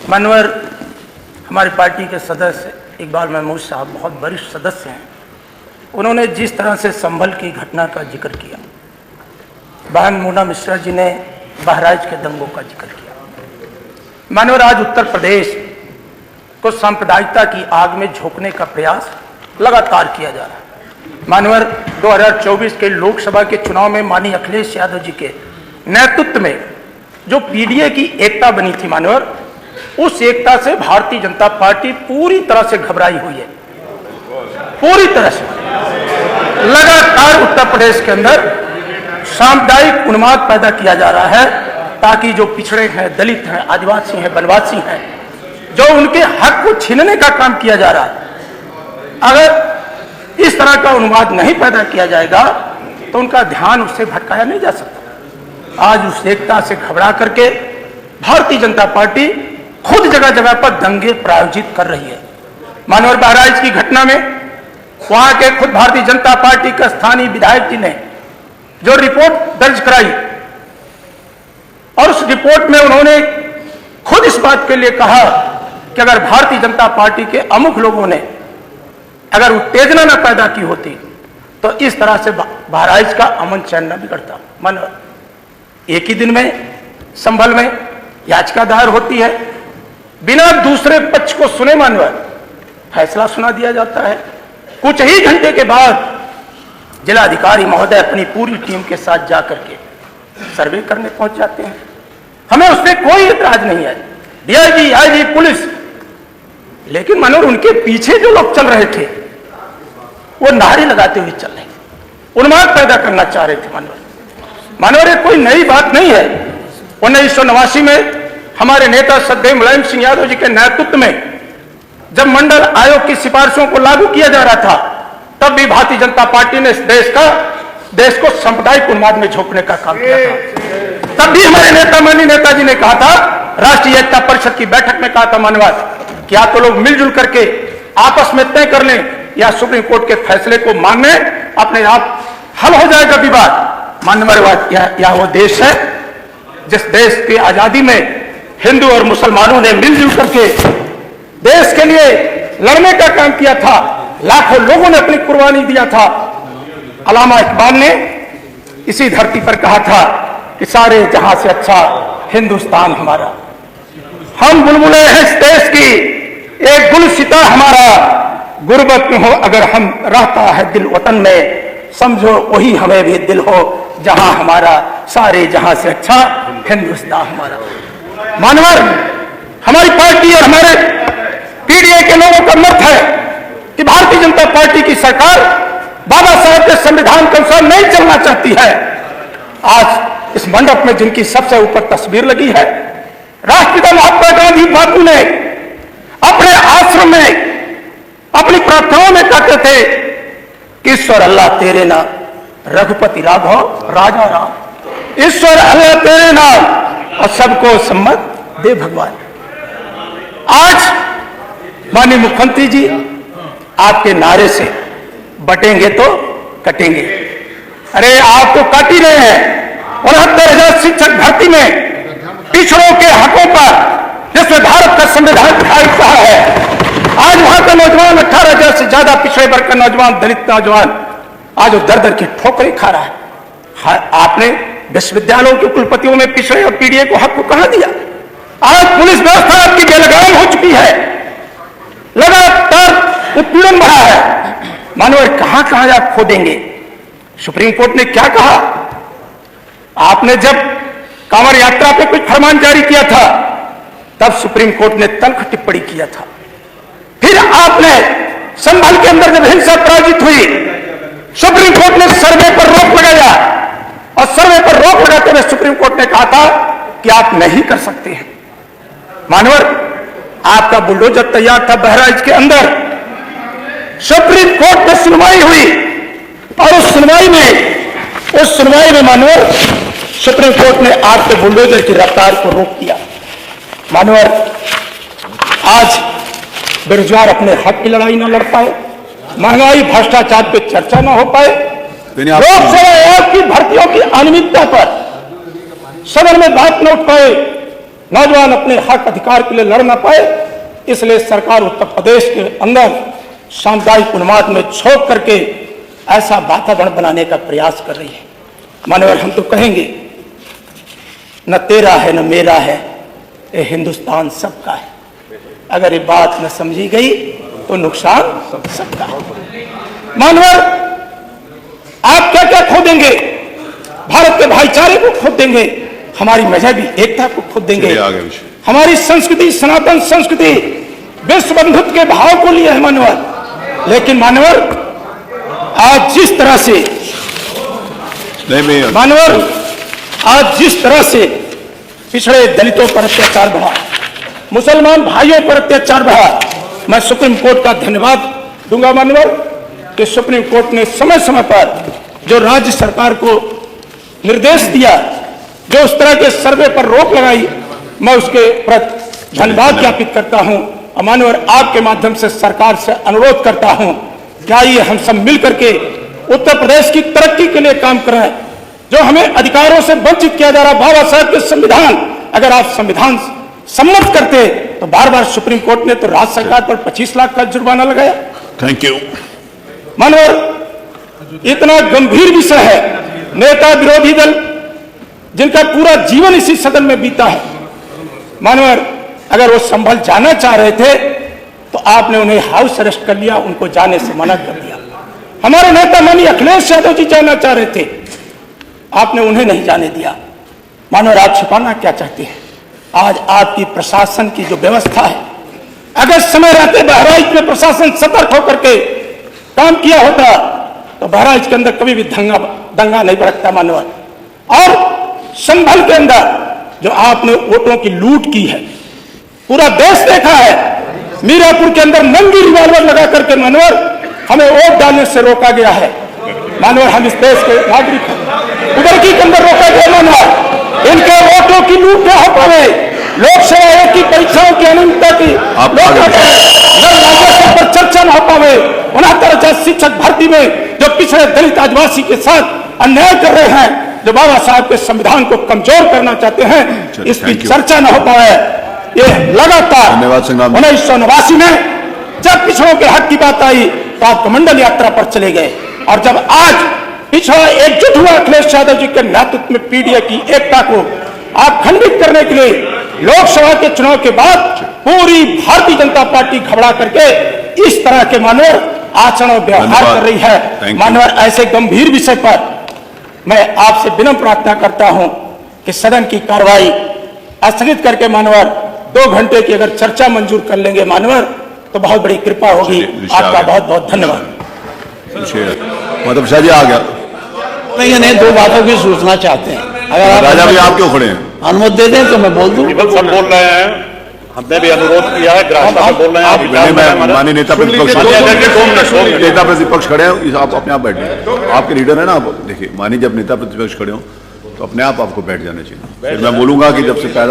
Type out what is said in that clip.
मानवर हमारी पार्टी के सदस्य इकबाल महमूद साहब बहुत वरिष्ठ सदस्य हैं। उन्होंने जिस तरह से संभल की घटना का जिक्र किया, बहन मोना मिश्रा जी ने बहराइच के दंगों का जिक्र किया। मानवर आज उत्तर प्रदेश को सांप्रदायिकता की आग में झोंकने का प्रयास लगातार किया जा रहा है। मानवर 2024 के लोकसभा के चुनाव में माननीय अखिलेश यादव जी के नेतृत्व में जो पीडीए की एकता बनी थी, मानवर उस एकता से भारतीय जनता पार्टी पूरी तरह से घबराई हुई है। पूरी तरह से लगातार उत्तर प्रदेश के अंदर सामुदायिक उन्माद पैदा किया जा रहा है ताकि जो पिछड़े हैं, दलित हैं, आदिवासी हैं, वनवासी हैं, जो उनके हक को छीनने का काम किया जा रहा है, अगर इस तरह का उन्माद नहीं पैदा किया जाएगा तो उनका ध्यान उससे भटकाया नहीं जा सकता। आज उस एकता से घबरा करके भारतीय जनता पार्टी खुद जगह जगह पर दंगे प्रायोजित कर रही है। मानवर बहराइच की घटना में वहां के खुद भारतीय जनता पार्टी के स्थानीय विधायक जी ने जो रिपोर्ट दर्ज कराई और उस रिपोर्ट में उन्होंने खुद इस बात के लिए कहा कि अगर भारतीय जनता पार्टी के अमुख लोगों ने अगर उत्तेजना न पैदा की होती तो इस तरह से बहराइच का अमन चैन न बिगड़ता। मानवर एक ही दिन में संभल में याचिका दायर होती है, बिना दूसरे पक्ष को सुने मानवर फैसला सुना दिया जाता है। कुछ ही घंटे के बाद जिलाधिकारी महोदय अपनी पूरी टीम के साथ जाकर के सर्वे करने पहुंच जाते हैं। हमें उससे कोई इतराज नहीं है, डीआईजी, आईजी, पुलिस, लेकिन मानवर उनके पीछे जो लोग चल रहे थे वो नारे लगाते हुए चल रहे, उन्माद पैदा करना चाह रहे थे। मानवर ये कोई नई बात नहीं है। 1989 में हमारे नेता सदैव मुलायम सिंह यादव जी के नेतृत्व में जब मंडल आयोग की सिफारिशों को लागू किया जा रहा था, तब भी भारतीय जनता पार्टी ने इस देश को सांप्रदायिक उन्माद में झोंकने का काम किया था। तब भी हमारे नेता माननीय नेताजी ने कहा था, राष्ट्रीय एकता परिषद की बैठक में कहा था, मानवर क्या तो लोग मिलजुल करके आपस में तय कर लें या सुप्रीम कोर्ट के फैसले को मानने, अपने आप हल हो जाएगा विवाद। मानवर यह वो देश है जिस देश की आजादी में हिंदू और मुसलमानों ने मिलजुल करके देश के लिए लड़ने का काम किया था। लाखों लोगों ने अपनी कुर्बानी दिया था। अल्लामा इकबाल ने इसी धरती पर कहा था कि सारे जहां से अच्छा हिंदुस्तान हमारा, हम बुलबुले हैं इस देश की, एक गुलसिता हमारा, गुर्बत में हो अगर हम रहता है दिल वतन में, समझो वही हमें भी दिल हो जहां हमारा, सारे जहां से अच्छा हिंदुस्तान हमारा। मानवर हमारी पार्टी और हमारे पीडीए के लोगों का मत है कि भारतीय जनता पार्टी की सरकार बाबा साहब के संविधान के अनुसार नहीं चलना चाहती है। आज इस मंडप में जिनकी सबसे ऊपर तस्वीर लगी है, राष्ट्रपिता महात्मा गांधी बापू ने अपने आश्रम में अपनी प्रार्थनाओं में कहते थे कि ईश्वर अल्लाह तेरे नाम, रघुपति राघव राजा राम, ईश्वर अल्लाह तेरे नाम और सबको सम्मत दे भगवान। आज माननीय मुख्यमंत्री जी आपके नारे से बटेंगे तो कटेंगे, अरे आप तो काट ही रहे हैं। 69,000 शिक्षक भर्ती में पिछड़ों के हकों पर जिसमें भारत का संविधान लिखा है, आज वहां का नौजवान 18,000 से ज्यादा पिछड़े वर्ग का नौजवान, दलित नौजवान आज वो दर दर की ठोकरें खा रहा है। आपने विश्वविद्यालयों के कुलपतियों में पिछड़े और पीडीए को हक को कहां दिया? आज पुलिस व्यवस्था आपकी बेलगाम हो चुकी है, लगातार उत्पीड़न बढ़ा है। मानवर कहां कहां आप खोदेंगे? सुप्रीम कोर्ट ने क्या कहा? आपने जब कांवड़ यात्रा पे कुछ फरमान जारी किया था तब सुप्रीम कोर्ट ने तल्ख टिप्पणी किया था। फिर आपने संभल के अंदर जब हिंसा पराजित हुई, सुप्रीम कोर्ट ने सर्वे पर रोक लगाया और सर्वे पर रोक लगाते हुए सुप्रीम कोर्ट ने कहा था कि आप नहीं कर सकते हैं। मानवर आपका बुलडोजर तैयार था बहराइच के अंदर, सुप्रीम कोर्ट में सुनवाई हुई और उस सुनवाई में मानवर सुप्रीम कोर्ट ने आपके बुलडोजर की रफ्तार को रोक दिया। मानवर आज बेरोजगार अपने हक की लड़ाई न लड़ पाए, महंगाई भ्रष्टाचार पे चर्चा न हो पाए, लोकसभा आयोग की भर्तियों की अनियमितता पर सदन में बात न उठ पाए, नौजवान अपने हक अधिकार के लिए लड़ ना पाए, इसलिए सरकार उत्तर प्रदेश के अंदर सामुदायिक उन्माद में झोंक करके ऐसा वातावरण बनाने का प्रयास कर रही है। मानवर, हम तो कहेंगे न तेरा है न मेरा है, ये हिंदुस्तान सबका है। अगर ये बात न समझी गई तो नुकसान सबका है। मानवर, आप क्या क्या खो देंगे? भारत के भाईचारे को खो देंगे, हमारी मजहबी एकता को खो देंगे, हमारी संस्कृति, सनातन संस्कृति, विश्व बंधुत्व के भाव को लिए है मानवर। लेकिन मानवर, आज जिस तरह से मानवर, आज जिस तरह से पिछड़े दलितों पर अत्याचार बढ़ा, मुसलमान भाइयों पर अत्याचार बढ़ा, मैं सुप्रीम कोर्ट का धन्यवाद दूंगा मानवर कि सुप्रीम कोर्ट ने समय समय पर जो राज्य सरकार को निर्देश दिया, जो उस तरह के सर्वे पर रोक लगाई, मैं उसके प्रति धन्यवाद ज्ञापित करता हूं। मानवर, आपके माध्यम से सरकार से अनुरोध करता हूं, क्या ये हम सब मिल करके उत्तर प्रदेश की तरक्की के लिए काम करें। जो हमें अधिकारों से वंचित किया जा रहा, बाबा साहब के संविधान, अगर आप संविधान सम्मत करते तो बार बार सुप्रीम कोर्ट ने तो राज्य सरकार पर 25 लाख का जुर्माना लगाया। Thank you. मानवर, इतना गंभीर विषय है, नेता विरोधी दल जिनका पूरा जीवन इसी सदन में बीता है, मानवर, अगर वो संभल जाना चाह रहे थे तो आपने उन्हें हाउस अरेस्ट कर लिया, उनको जाने से मना कर दिया। हमारे नेता माननीय अखिलेश यादव जी जाना चाह रहे थे, आपने उन्हें नहीं जाने दिया। मानवर, आप छिपाना क्या चाहते हैं? आज आपकी प्रशासन की जो व्यवस्था है, अगर समय रहते बहराइच में प्रशासन सतर्क होकर के काम किया होता तो बहराइच के अंदर कभी भी दंगा नहीं भड़कता मानवर। और संभल के अंदर जो आपने वोटों की लूट की है, पूरा देश देखा है। मीरापुर के अंदर नंगी रिवॉल्वर लगा करके मानवर हमें वोट डालने से रोका गया है। मानवर, हम इस देश के नागरिक हैं, उधर की के अंदर रोका गया मानवर। इनके वोटों की लूट न हो पाए, लोकसभा आयोग की परीक्षाओं की अनियमितता की पर चर्चा न हो पावे, 69,000 शिक्षक भर्ती में जो पिछड़े दलित आदिवासी के साथ अन्याय कर रहे हैं, जो बाबा साहब के संविधान को कमजोर करना चाहते हैं, इसकी चर्चा न हो पाए। ये लगातार 1989 में जब पिछड़ों के हक की बात आई तो आप कमंडल यात्रा पर चले गए, और जब आज पिछड़ा एकजुट हुआ अखिलेश यादव जी के नेतृत्व में पीडीए की एकता को आप खंडित करने के लिए लोकसभा के चुनाव के बाद पूरी भारतीय जनता पार्टी घबरा करके इस तरह के मानवर आचरण और व्यवहार कर रही है। मानवर, ऐसे गंभीर विषय पर मैं आपसे विनम्र प्रार्थना करता हूं कि सदन की कार्रवाई स्थगित करके मानवर 2 घंटे की अगर चर्चा मंजूर कर लेंगे मानवर तो बहुत बड़ी कृपा होगी। आपका बहुत बहुत धन्यवाद। मतलब शाह जी आ गया। नहीं, 2 बातों की सूचना चाहते हैं। अगर राजा भाई आप क्यों खड़े हैं? अनुमति दे दें तो मैं बोल दूं। सब बोल रहे हैं, हमने भी अनुरोध किया है, ग्राहक बोल रहे हैं। माननीय नेता प्रतिपक्ष खड़े हैं, आप अपने आप बैठिए। आपके लीडर है ना, आप देखिए, माननीय जब नेता प्रतिपक्ष खड़े हो तो अपने आप आपको बैठ जाना चाहिए। फिर मैं बोलूंगा कि जब से पैदा